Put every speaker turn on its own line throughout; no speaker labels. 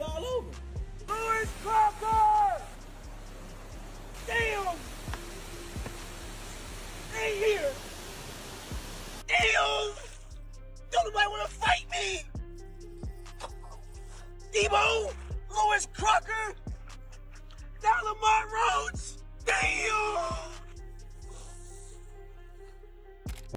all over. Louis Crocker! Damn! Ain't here! Damn! Don't nobody want to fight me! Deebo! Louis Crocker! Now Lamar Rhodes! Damn!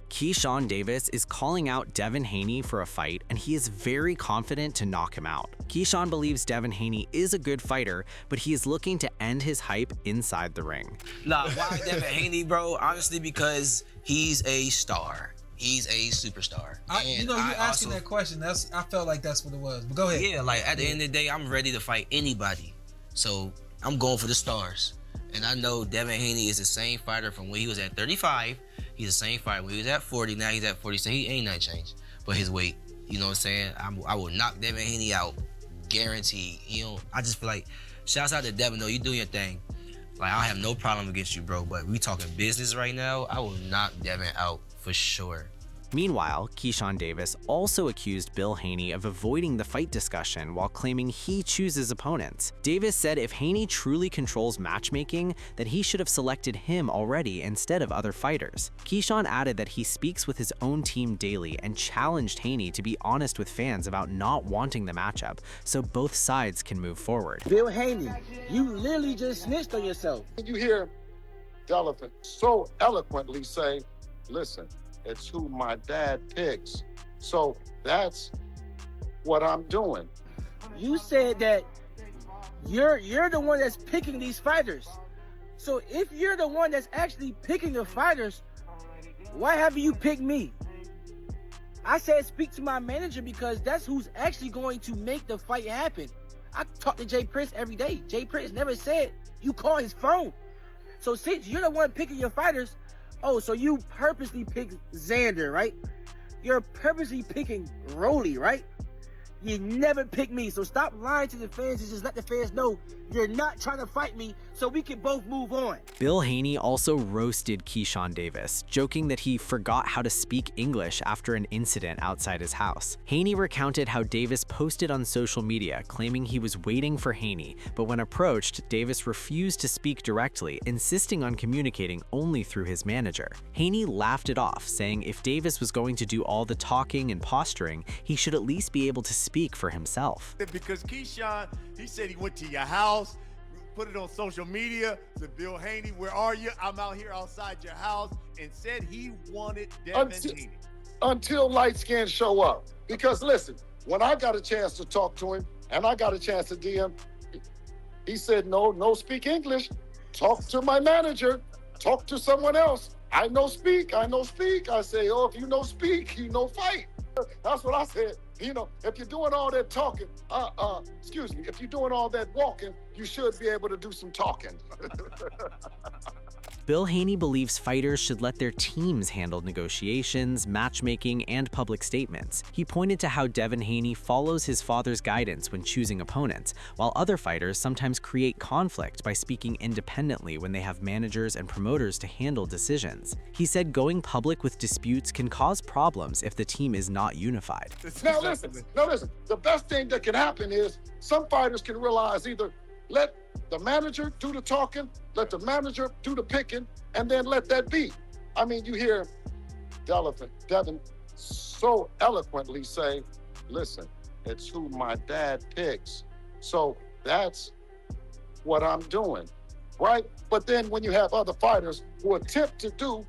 Keyshawn Davis is calling out Devin Haney for a fight, and he is very confident to knock him out. Keyshawn believes Devin Haney is a good fighter, but he is looking to end his hype inside the ring.
Nah, why Devin Haney, bro? Honestly, because he's a star. He's a superstar.
You asking that question, I felt like that's what it was. But go ahead.
Yeah, like at the end of the day, I'm ready to fight anybody. So I'm going for the stars. And I know Devin Haney is the same fighter from when he was at 35. He's the same fighter when he was at 40. Now he's at 40, so he ain't nothing changed. But his weight, you know what I'm saying? I will knock Devin Haney out, guaranteed. You know, I just feel like, shouts out to Devin, though. You do your thing. Like, I have no problem against you, bro. But we talking business right now. I will knock Devin out for sure.
Meanwhile, Keyshawn Davis also accused Bill Haney of avoiding the fight discussion while claiming he chooses opponents. Davis said if Haney truly controls matchmaking, that he should have selected him already instead of other fighters. Keyshawn added that he speaks with his own team daily and challenged Haney to be honest with fans about not wanting the matchup so both sides can move forward.
Bill Haney, you literally just snitched on yourself.
You hear Delvin so eloquently say, listen, it's who my dad picks. So that's what I'm doing.
You said that you're the one that's picking these fighters. So if you're the one that's actually picking the fighters, why haven't you picked me? I said speak to my manager because that's who's actually going to make the fight happen. I talk to Jay Prince every day. Jay Prince never said you call his phone. So since you're the one picking your fighters, oh, so you purposely picked Xander, right? You're purposely picking Rolly, right? You never picked me, so stop lying to the fans and just let the fans know you're not trying to fight me so we can both move on.
Bill Haney also roasted Keyshawn Davis, joking that he forgot how to speak English after an incident outside his house. Haney recounted how Davis posted on social media claiming he was waiting for Haney, but when approached, Davis refused to speak directly, insisting on communicating only through his manager. Haney laughed it off, saying if Davis was going to do all the talking and posturing, he should at least be able to speak for himself.
Because Keyshawn, he said he went to your house, put it on social media, said, Bill Haney, where are you? I'm out here outside your house, and said he wanted Devin Haney.
Until light skin show up. Because listen, when I got a chance to talk to him, and I got a chance to DM, he said, no speak English. Talk to my manager. Talk to someone else. I know speak. I say, oh, if you know speak, you know fight. That's what I said. You know, if you're doing all that talking, if you're doing all that walking, you should be able to do some talking.
Bill Haney believes fighters should let their teams handle negotiations, matchmaking, and public statements. He pointed to how Devin Haney follows his father's guidance when choosing opponents, while other fighters sometimes create conflict by speaking independently when they have managers and promoters to handle decisions. He said going public with disputes can cause problems if the team is not unified.
Now listen, the best thing that can happen is some fighters can realize either let the manager do the talking, let the manager do the picking, and then let that be. I mean, you hear Devin so eloquently say, listen, it's who my dad picks. So that's what I'm doing, right? But then when you have other fighters who attempt to do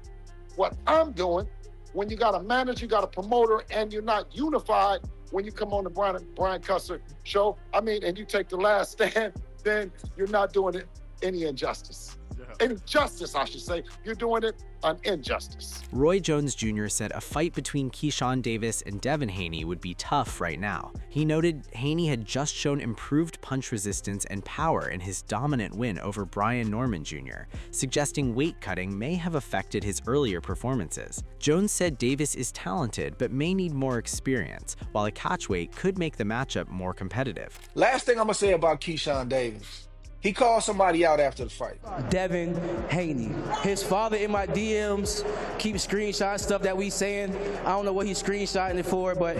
what I'm doing, when you got a manager, you got a promoter, and you're not unified when you come on the Brian Cusser show, I mean, and you take the last stand, then you're not doing it any injustice. Any justice, I should say. You're doing it an injustice.
Roy Jones Jr. said a fight between Keyshawn Davis and Devin Haney would be tough right now. He noted Haney had just shown improved punch resistance and power in his dominant win over Brian Norman Jr., suggesting weight cutting may have affected his earlier performances. Jones said Davis is talented but may need more experience, while a catchweight could make the matchup more competitive.
Last thing I'm gonna say about Keyshawn Davis. He called somebody out after the fight.
Devin Haney. His father in my DMs keeps screenshotting stuff that we saying. I don't know what he's screenshotting it for, but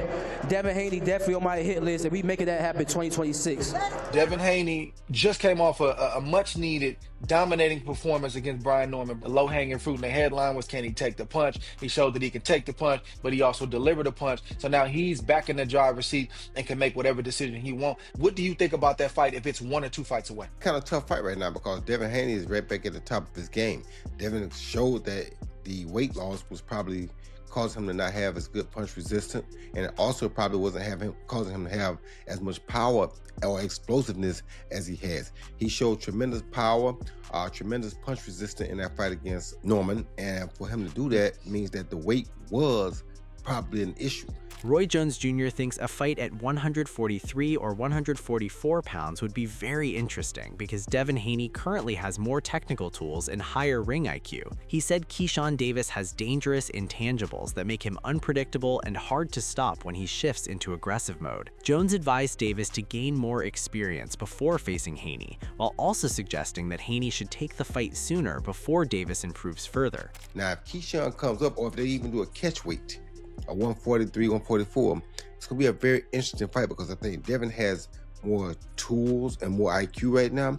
Devin Haney definitely on my hit list, and we making that happen 2026.
Devin Haney just came off a much-needed, dominating performance against Brian Norman. The low-hanging fruit in the headline was, can he take the punch? He showed that he can take the punch, but he also delivered a punch. So now he's back in the driver's seat and can make whatever decision he wants. What do you think about that fight if it's 1 or 2 fights away?
Kind of tough fight right now because Devin Haney is right back at the top of his game. Devin showed that the weight loss was probably causing him to not have as good punch resistance, and it also probably wasn't causing him to have as much power or explosiveness as he has. He showed tremendous power, tremendous punch resistance in that fight against Norman, and for him to do that means that the weight was probably an issue.
Roy Jones Jr. thinks a fight at 143 or 144 pounds would be very interesting because Devin Haney currently has more technical tools and higher ring IQ. He said Keyshawn Davis has dangerous intangibles that make him unpredictable and hard to stop when he shifts into aggressive mode. Jones advised Davis to gain more experience before facing Haney, while also suggesting that Haney should take the fight sooner before Davis improves further.
Now, if Keyshawn comes up, or if they even do a catchweight, a 143, 144, it's going to be a very interesting fight because I think Devin has more tools and more IQ right now,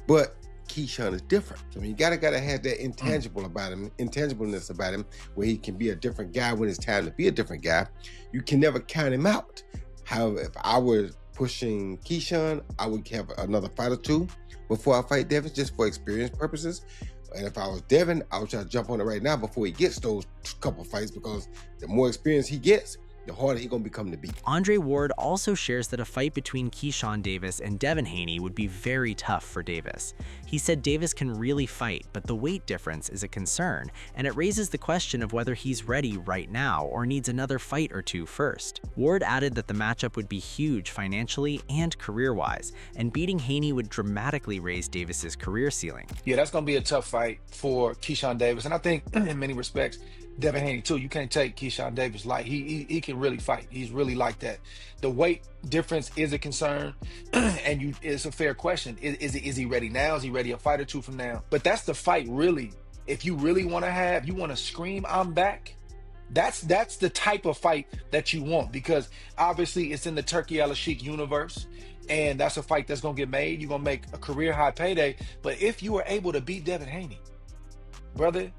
but Keyshawn is different. So you gotta have that intangibleness about him, where he can be a different guy when it's time to be a different guy. You can never count him out. However, if I were pushing Keyshawn, I would have another fight or 2 before I fight Devin, just for experience purposes. And if I was Devin, I would try to jump on it right now before he gets those couple fights, because the more experience he gets, the harder he's going to become to beat.
Andre Ward also shares that a fight between Keyshawn Davis and Devin Haney would be very tough for Davis. He said Davis can really fight, but the weight difference is a concern, and it raises the question of whether he's ready right now or needs another fight or 2 first. Ward added that the matchup would be huge financially and career-wise, and beating Haney would dramatically raise Davis's career ceiling.
Yeah, that's going to be a tough fight for Keyshawn Davis, and I think in many respects, Devin Haney too. You can't take Keyshawn Davis light. He can really fight. He's really like that. The weight difference is a concern, and it's a fair question. Is he ready now? Is he ready a fight or 2 from now? But that's the fight, really. If you really want to scream, I'm back. That's the type of fight that you want, because obviously it's in the Turki Al-Sheikh universe, and that's a fight that's gonna get made. You're gonna make a career high payday. But if you are able to beat Devin Haney, brother,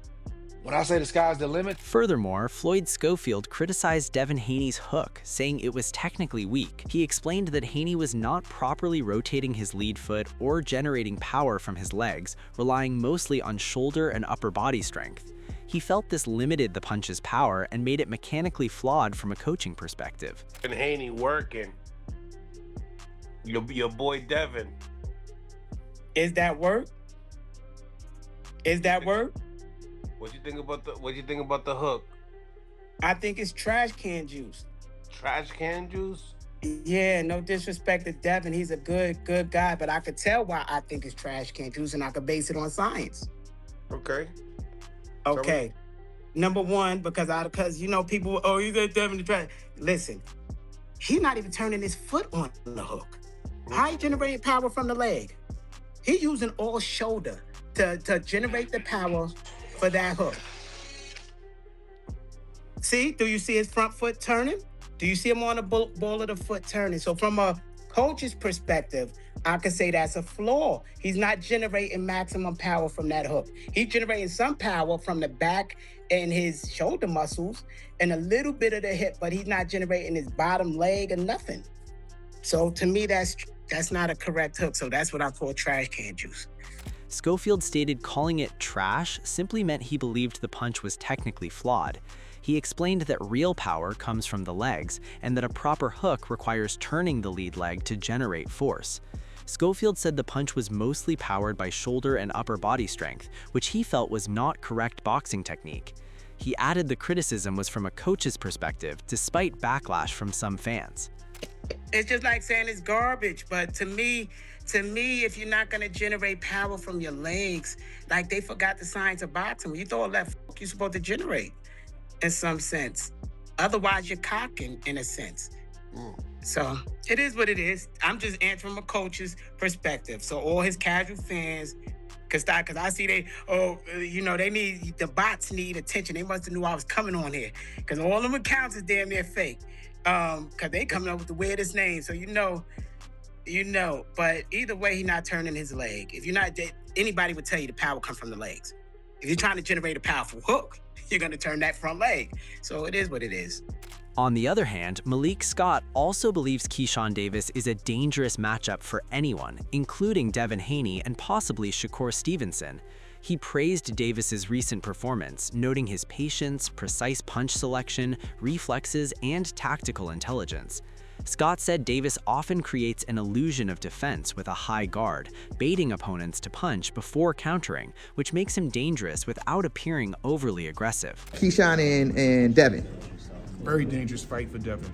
when I say the sky's the limit.
Furthermore, Floyd Schofield criticized Devin Haney's hook, saying it was technically weak. He explained that Haney was not properly rotating his lead foot or generating power from his legs, relying mostly on shoulder and upper body strength. He felt this limited the punch's power and made it mechanically flawed from a coaching perspective.
And Haney working. Your boy Devin.
Is that work? Is that work?
What you think about the hook?
I think it's trash can juice.
Trash can juice?
Yeah, no disrespect to Devin. He's a good guy, but I could tell why I think it's trash can juice, and I could base it on science.
Okay.
Okay. Number one, because you know people, you got Devin the trash. Listen, he's not even turning his foot on the hook. How he generating power from the leg? He using all shoulder to generate the power for that hook. See, do you see his front foot turning? Do you see him on the ball of the foot turning? So from a coach's perspective, I could say that's a flaw. He's not generating maximum power from that hook. He's generating some power from the back and his shoulder muscles and a little bit of the hip, but he's not generating his bottom leg or nothing. So to me, that's not a correct hook. So that's what I call trash can juice.
Schofield stated calling it trash simply meant he believed the punch was technically flawed. He explained that real power comes from the legs and that a proper hook requires turning the lead leg to generate force. Schofield said the punch was mostly powered by shoulder and upper body strength, which he felt was not correct boxing technique. He added the criticism was from a coach's perspective, despite backlash from some fans.
It's just like saying it's garbage, but to me, if you're not gonna generate power from your legs, like they forgot the science of boxing. When you throw a left hook, you're supposed to generate in some sense. Otherwise, you're cocking in a sense.
So it is what it is. I'm just answering from a coach's perspective. So all his casual fans, because I see they need, the bots need attention. They must have knew I was coming on here. Because all them accounts is damn near fake. Because they coming up with the weirdest names. So you know. But either way, he's not turning his leg. If you're not, anybody would tell you the power comes from the legs. If you're trying to generate a powerful hook, you're going to turn that front leg. So it is what it is.
On the other hand, Malik Scott also believes Keyshawn Davis is a dangerous matchup for anyone, including Devin Haney and possibly Shakur Stevenson. He praised Davis's recent performance, noting his patience, precise punch selection, reflexes, and tactical intelligence. Scott said Davis often creates an illusion of defense with a high guard, baiting opponents to punch before countering, which makes him dangerous without appearing overly aggressive.
Keyshawn and Devin.
Very dangerous fight for Devin.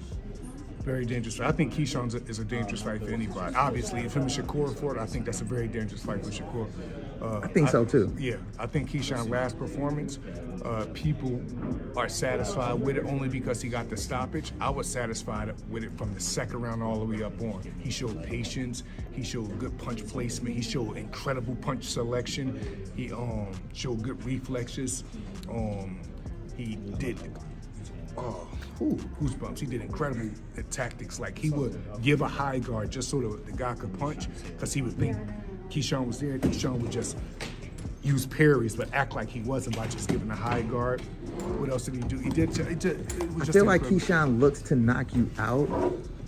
Very dangerous fight. I think Keyshawn is a dangerous fight for anybody. Obviously, if him and Shakur fought, I think that's a very dangerous fight for Shakur.
I think so too.
Yeah, I think Keyshawn's last performance, people are satisfied with it only because he got the stoppage. I was satisfied with it from the second round all the way up on. He showed patience. He showed good punch placement. He showed incredible punch selection. He showed good reflexes. He did. Goosebumps. He did incredible tactics. Like, he would give a high guard just so the guy could punch, because he would think Keyshawn was there. Keyshawn would just use parries but act like he wasn't by just giving a high guard. What else did he do? It was just
I feel like Keyshawn looks to knock you out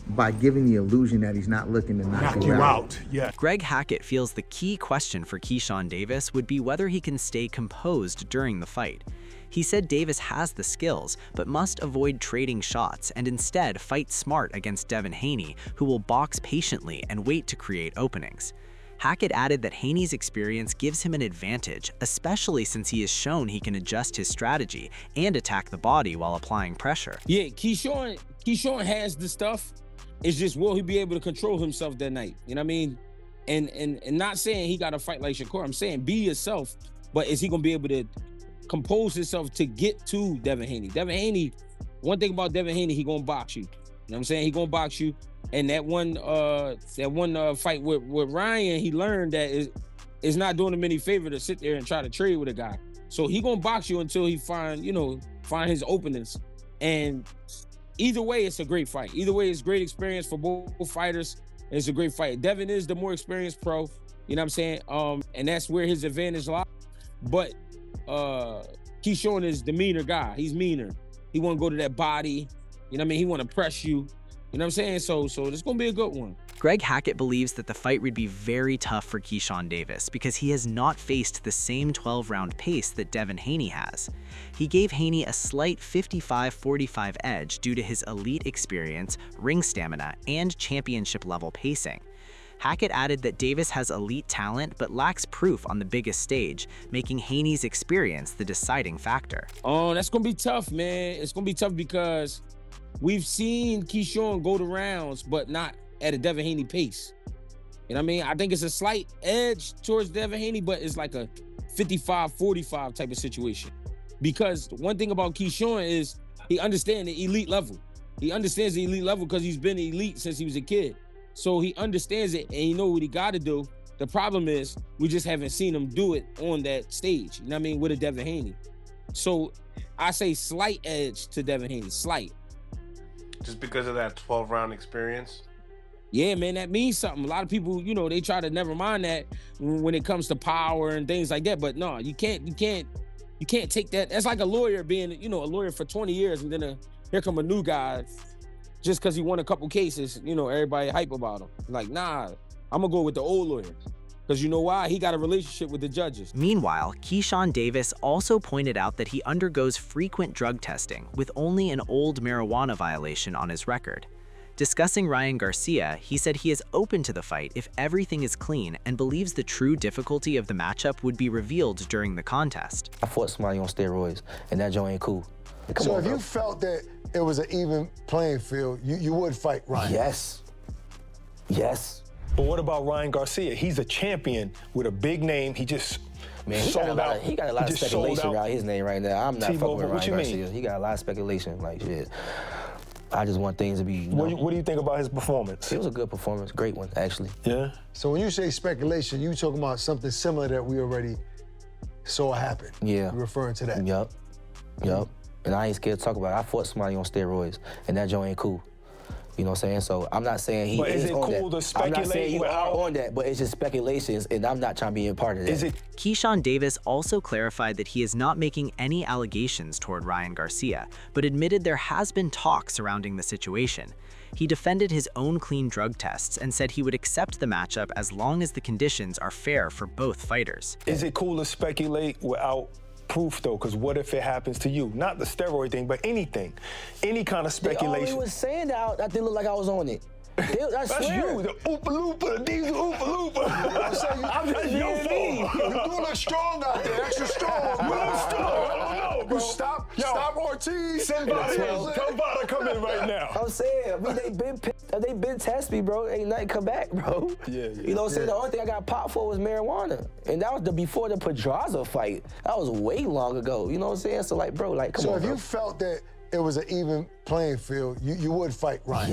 by giving the illusion that he's not looking to knock you out.
Yeah.
Greg Hackett feels the key question for Keyshawn Davis would be whether he can stay composed during the fight. He said Davis has the skills, but must avoid trading shots and instead fight smart against Devin Haney, who will box patiently and wait to create openings. Hackett added that Haney's experience gives him an advantage, especially since he has shown he can adjust his strategy and attack the body while applying pressure.
Yeah, Keyshawn has the stuff. It's just, will he be able to control himself that night? You know what I mean? And not saying he got to fight like Shakur. I'm saying be yourself, but is he going to be able to compose himself to get to Devin Haney? Devin Haney, one thing about Devin Haney, he gonna box you. You know what I'm saying? He gonna box you. And that one fight with Ryan, he learned that it's not doing him any favor to sit there and try to trade with a guy. So he gonna box you until he find his openings. And either way, it's a great fight. Either way, it's great experience for both fighters. And it's a great fight. Devin is the more experienced pro. You know what I'm saying? And that's where his advantage lies. But Keyshawn is the meaner guy. He's meaner. He want to go to that body. You know what I mean? He want to press you. You know what I'm saying? So it's going to be a good one.
Greg Hackett believes that the fight would be very tough for Keyshawn Davis because he has not faced the same 12-round pace that Devin Haney has. He gave Haney a slight 55-45 edge due to his elite experience, ring stamina, and championship-level pacing. Hackett added that Davis has elite talent but lacks proof on the biggest stage, making Haney's experience the deciding factor.
Oh, that's going to be tough, man. It's going to be tough because we've seen Keyshawn go to rounds, but not at a Devin Haney pace. You know what I mean? I think it's a slight edge towards Devin Haney, but it's like a 55-45 type of situation. Because one thing about Keyshawn is he understands the elite level. He understands the elite level because he's been elite since he was a kid. So he understands it and he knows what he got to do. The problem is we just haven't seen him do it on that stage. You know what I mean? With a Devin Haney. So I say slight edge to Devin Haney, slight.
Just because of that 12-round experience?
Yeah, man, that means something. A lot of people, they try to never mind that when it comes to power and things like that. But no, you can't take that. That's like a lawyer being, a lawyer for 20 years and then here come a new guy just because he won a couple cases, everybody hype about him. Like, nah, I'm going to go with the old lawyer. Because you know why? He got a relationship with the judges.
Meanwhile, Keyshawn Davis also pointed out that he undergoes frequent drug testing with only an old marijuana violation on his record. Discussing Ryan Garcia, he said he is open to the fight if everything is clean and believes the true difficulty of the matchup would be revealed during the contest.
I fought somebody on steroids, and that joint ain't cool.
So if you felt that it was an even playing field, you would fight Ryan?
Yes. Yes.
But what about Ryan Garcia? He's a champion with a big name. He just sold out.
He got a lot of speculation around his name right now. I'm not fucking with Ryan Garcia. He got a lot of speculation, like shit. I just want things to be,
What do you think about his performance?
It was a good performance, great one, actually.
Yeah.
So when you say speculation, you talking about something similar that we already saw happen.
Yeah.
You're referring to that.
Yup. And I ain't scared to talk about it. I fought somebody on steroids, and that joint ain't cool. You know what I'm saying? So I'm not saying he
But is
is
it
on
cool
that.
to speculate
I'm not saying you
without-
are on that, but it's just speculations, and I'm not trying to be a part of that.
Keyshawn Davis also clarified that he is not making any allegations toward Ryan Garcia, but admitted there has been talk surrounding the situation. He defended his own clean drug tests and said he would accept the matchup as long as the conditions are fair for both fighters.
Is it cool to speculate without proof, though? Because what if it happens to you? Not the steroid thing, but anything. Any kind of
They
speculation.
always was saying that didn't look like I was on it. I
That's
swear.
you, the Oopa Loopa, Diesel Oopa Loopa.
I'm just
That's your
being me.
fault.
You look strong out there, extra strong.
You look strong. I don't know, bro.
Stop Ortiz.
Send Bada come in right now.
I'm saying, they been test me, bro. Ain't nothing come back, bro.
Yeah.
You know what I'm saying? The only thing I got popped for was marijuana. And that was before the Pedraza fight. That was way long ago. You know what I'm saying? So, like, bro, like, come
So
on,
if
bro.
you felt that it was an even playing field, you would fight Ryan?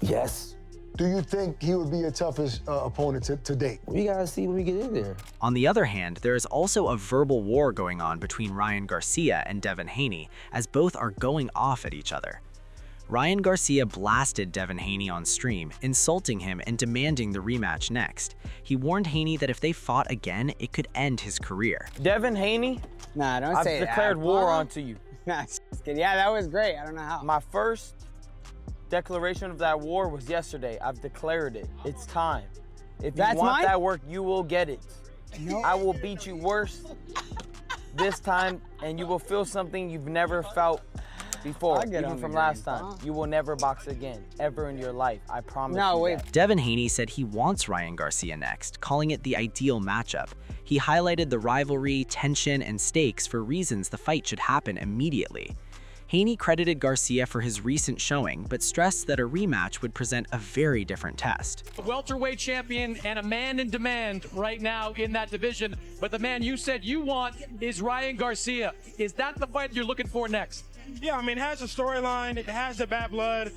Yes.
Do you think he would be your toughest opponent to date?
We gotta see when we get in there.
On the other hand, there is also a verbal war going on between Ryan Garcia and Devin Haney, as both are going off at each other. Ryan Garcia blasted Devin Haney on stream, insulting him and demanding the rematch next. He warned Haney that if they fought again, it could end his career.
Devin Haney,
Nah, don't
I've
say that.
declared war onto you.
Nah, just kidding. Yeah, that was great. I don't know how.
My first declaration of that war was yesterday. I've declared it. It's time. If you
That's
want
mine?
that work, you will get it.
No.
I will beat you worse this time, and you will feel something you've never felt before,
I'll get
even
on
from
the
last
green.
time. You will never box again, ever in your life. I promise
No,
you
wait.
that.
Devin Haney said he wants Ryan Garcia next, calling it the ideal matchup. He highlighted the rivalry, tension, and stakes for reasons the fight should happen immediately. Haney credited Garcia for his recent showing, but stressed that a rematch would present a very different test.
A welterweight champion and a man in demand right now in that division, but the man you said you want is Ryan Garcia. Is that the fight you're looking for next?
Yeah, I mean, it has a storyline. It has the bad blood.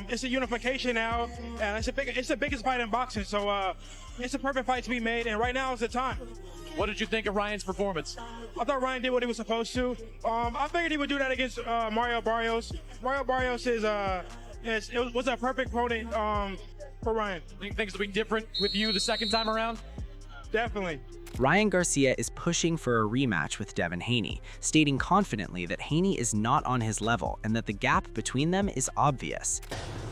It's a unification now, and it's the biggest fight in boxing. So it's a perfect fight to be made, and right now is the time.
What did you think of Ryan's performance?
I thought Ryan did what he was supposed to. I figured he would do that against Mario Barrios. Mario Barrios was a perfect opponent for Ryan.
Think things will be different with you the second time around?
Definitely.
Ryan Garcia is pushing for a rematch with Devin Haney, stating confidently that Haney is not on his level and that the gap between them is obvious.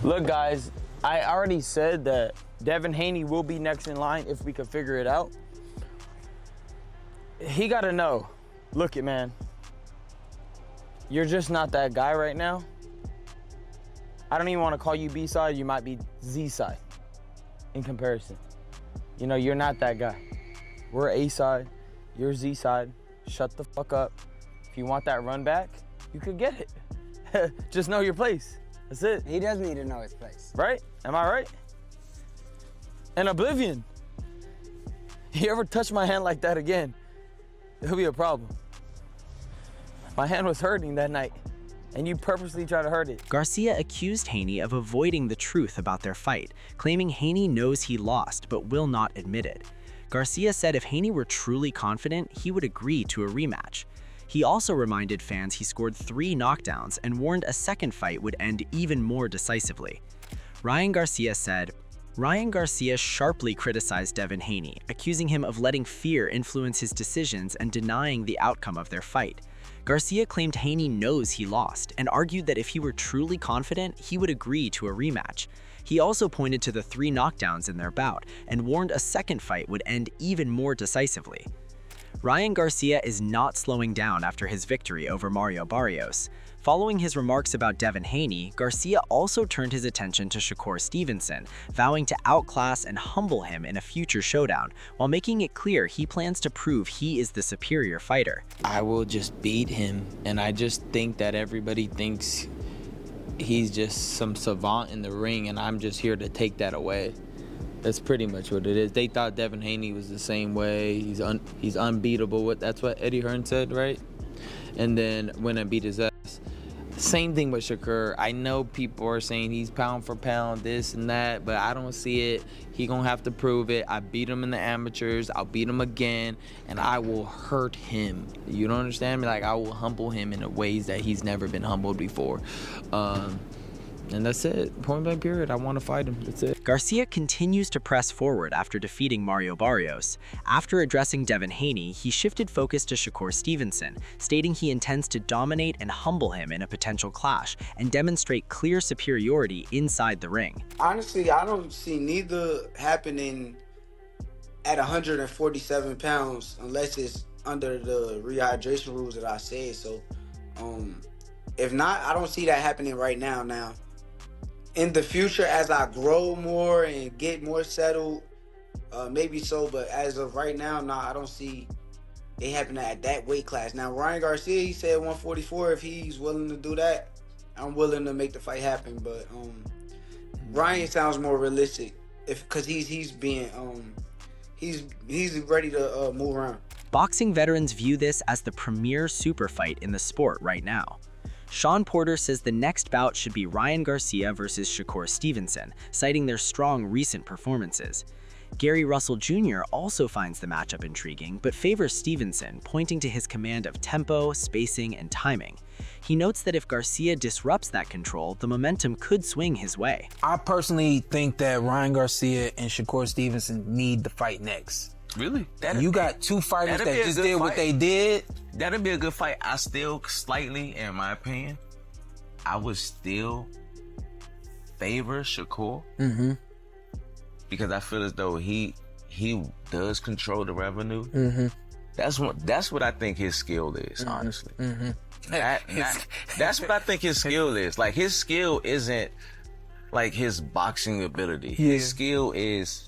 Look, guys, I already said that Devin Haney will be next in line if we can figure it out. He got to know, look it, man, you're just not that guy right now. I don't even want to call you B-side, you might be Z-side in comparison. You know, you're not that guy. We're A-side, you're Z-side. Shut the fuck up. If you want that run back, you could get it. Just know your place. That's it.
He does need to know his place.
Right? Am I right? And Oblivion. You ever touch my hand like that again, it'll be a problem. My hand was hurting that night, and you purposely try to hurt it.
Garcia accused Haney of avoiding the truth about their fight, claiming Haney knows he lost but will not admit it. Garcia said if Haney were truly confident, he would agree to a rematch. He also reminded fans he scored 3 knockdowns and warned a second fight would end even more decisively. Ryan Garcia said, Ryan Garcia sharply criticized Devin Haney, accusing him of letting fear influence his decisions and denying the outcome of their fight. Garcia claimed Haney knows he lost and argued that if he were truly confident, he would agree to a rematch. He also pointed to the 3 knockdowns in their bout and warned a second fight would end even more decisively. Ryan Garcia is not slowing down after his victory over Mario Barrios. Following his remarks about Devin Haney, Garcia also turned his attention to Shakur Stevenson, vowing to outclass and humble him in a future showdown, while making it clear he plans to prove he is the superior fighter.
I will just beat him, and I just think that everybody thinks he's just some savant in the ring, and I'm just here to take that away. That's pretty much what it is. They thought Devin Haney was the same way. He's unbeatable. That's what Eddie Hearn said, right? And then when I beat his ass, Same thing with Shakur. I know people are saying he's pound for pound, this and that, but I don't see it. He gonna have to prove it. I beat him in the amateurs. I'll beat him again, and I will hurt him. You don't understand me? Like, I will humble him in ways that he's never been humbled before. And that's it. Point blank period. I want to fight him. That's it.
Garcia continues to press forward after defeating Mario Barrios. After addressing Devin Haney, he shifted focus to Shakur Stevenson, stating he intends to dominate and humble him in a potential clash and demonstrate clear superiority inside the ring.
Honestly, I don't see neither happening at 147 pounds unless it's under the rehydration rules that I said. So, if not, I don't see that happening right now. In the future, as I grow more and get more settled, maybe so. But as of right now, I don't see it happening at that weight class. Now, Ryan Garcia, he said 144. If he's willing to do that, I'm willing to make the fight happen. But Ryan sounds more realistic, because he's ready to move around.
Boxing veterans view this as the premier super fight in the sport right now. Sean Porter says the next bout should be Ryan Garcia versus Shakur Stevenson, citing their strong recent performances. Gary Russell Jr. also finds the matchup intriguing, but favors Stevenson, pointing to his command of tempo, spacing, and timing. He notes that if Garcia disrupts that control, the momentum could swing his way.
I personally think that Ryan Garcia and Shakur Stevenson need to fight next.
Really?
You got two fighters that just did what they did.
That'd be a good fight. I still slightly, in my opinion, I would still favor Shakur.
Mm-hmm.
Because I feel as though he does control the revenue.
Mm-hmm.
That's what I think his skill is, honestly.
Mm-hmm.
That's what I think his skill is. Like, his skill isn't like his boxing ability.
Yeah.
His skill is,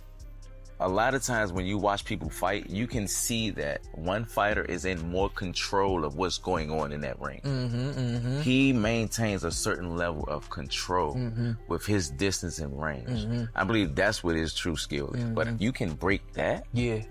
a lot of times when you watch people fight, you can see that one fighter is in more control of what's going on in that ring.
Mm-hmm, mm-hmm.
He maintains a certain level of control
Mm-hmm.
with his distance and range.
Mm-hmm.
I believe that's what his true skill is. But if you can break that,
yeah,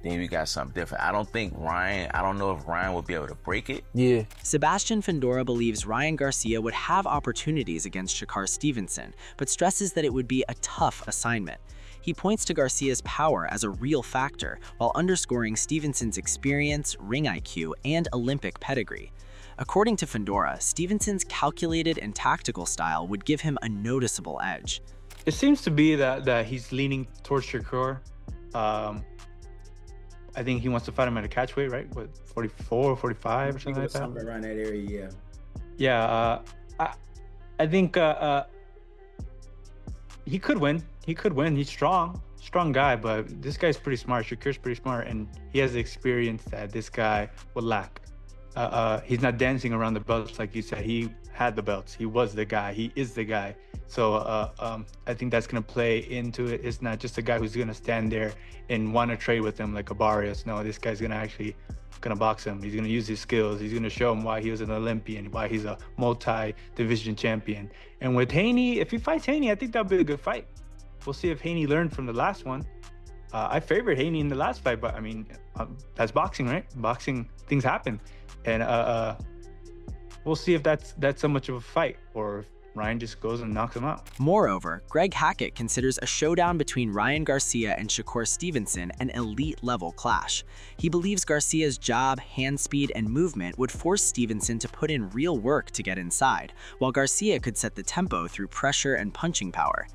then you got something different. I don't know if Ryan will be able to break it.
Yeah.
Sebastian Fundora believes Ryan Garcia would have opportunities against Shakur Stevenson, but stresses that it would be a tough assignment. He points to Garcia's power as a real factor, while underscoring Stevenson's experience, ring IQ, and Olympic pedigree. According to Fundora, Stevenson's calculated and tactical style would give him a noticeable edge.
It seems to be that he's leaning towards Shakur. I think he wants to fight him at a catchweight, right? What, 44 or 45 or something like that?
Somewhere around that area,
yeah. I think he could win. He could win. He's strong guy, but this guy's pretty smart. Shakur's pretty smart, and he has the experience that this guy would lack. He's not dancing around the belts like you said. He had the belts. He was the guy. He is the guy. So I think that's going to play into it. It's not just a guy who's going to stand there and want to trade with him like a Barrios. No, this guy's going to box him. He's going to use his skills. He's going to show him why he was an Olympian, why he's a multi-division champion. And with Haney, if he fights Haney, I think that'll be a good fight. We'll see if Haney learned from the last one. I favored Haney in the last fight, but I mean, that's boxing, right? Boxing, things happen. And we'll see if that's so much of a fight, or if Ryan just goes and knocks him out.
Moreover, Greg Hackett considers a showdown between Ryan Garcia and Shakur Stevenson an elite-level clash. He believes Garcia's jab, hand speed, and movement would force Stevenson to put in real work to get inside, while Garcia could set the tempo through pressure and punching power.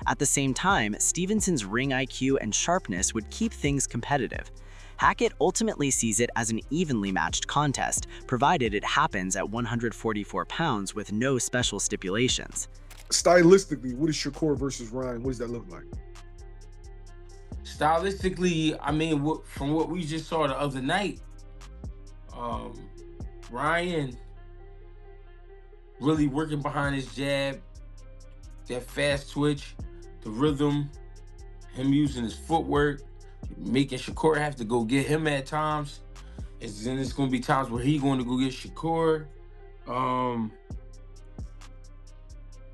At the same time, Stevenson's ring IQ and sharpness would keep things competitive. Hackett ultimately sees it as an evenly matched contest, provided it happens at 144 pounds with no special stipulations.
Stylistically, what is Shakur versus Ryan? What does that look like?
Stylistically, I mean, from what we just saw the other night, Ryan really working behind his jab, that fast twitch, the rhythm, him using his footwork, making Shakur have to go get him at times. And then it's going to be times where he's going to go get Shakur.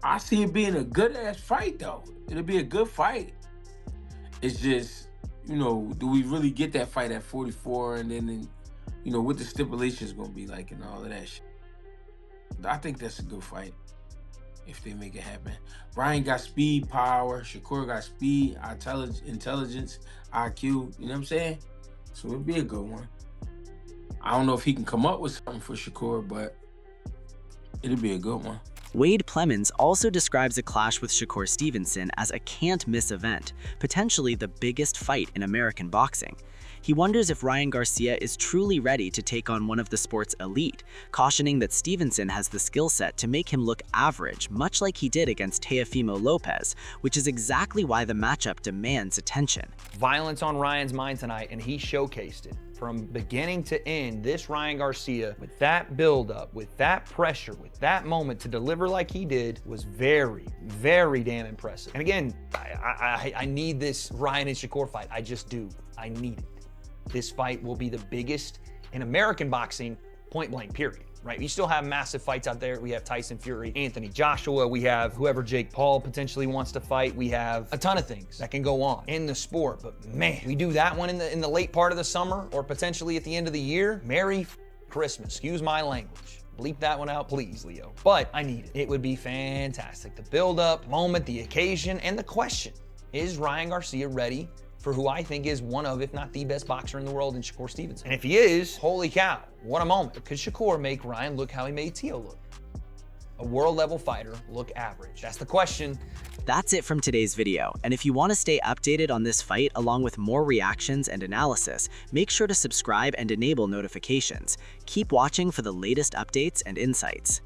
I see it being a good-ass fight, though. It'll be a good fight. It's just, do we really get that fight at 44? And then what the stipulations going to be like and all of that shit.
I think that's a good fight if they make it happen. Ryan got speed, power. Shakur got speed, intelligence, IQ. You know what I'm saying? So it'd be a good one. I don't know if he can come up with something for Shakur, but it'll be a good one.
Wade Plemons also describes a clash with Shakur Stevenson as a can't-miss event, potentially the biggest fight in American boxing. He wonders if Ryan Garcia is truly ready to take on one of the sport's elite, cautioning that Stevenson has the skill set to make him look average, much like he did against Teofimo Lopez, which is exactly why the matchup demands attention.
Violence on Ryan's mind tonight, and he showcased it. From beginning to end, this Ryan Garcia, with that buildup, with that pressure, with that moment to deliver like he did, was very, very damn impressive. And again, I need this Ryan and Shakur fight. I just do. I need it. This fight will be the biggest in American boxing, point blank, period. Right? We still have massive fights out there. We have Tyson Fury, Anthony Joshua. We have whoever Jake Paul potentially wants to fight. We have a ton of things that can go on in the sport. But man, we do that one in the late part of the summer or potentially at the end of the year. Merry Christmas. Excuse my language. Bleep that one out, please, Leo. But I need it. It would be fantastic. The build-up, moment, the occasion, and the question. Is Ryan Garcia ready for who I think is one of, if not the best boxer in the world in Shakur Stevenson? And if he is, holy cow, what a moment. Could Shakur make Ryan look how he made Teo look? A world-level fighter look average? That's the question.
That's it from today's video, and if you want to stay updated on this fight along with more reactions and analysis, make sure to subscribe and enable notifications. Keep watching for the latest updates and insights.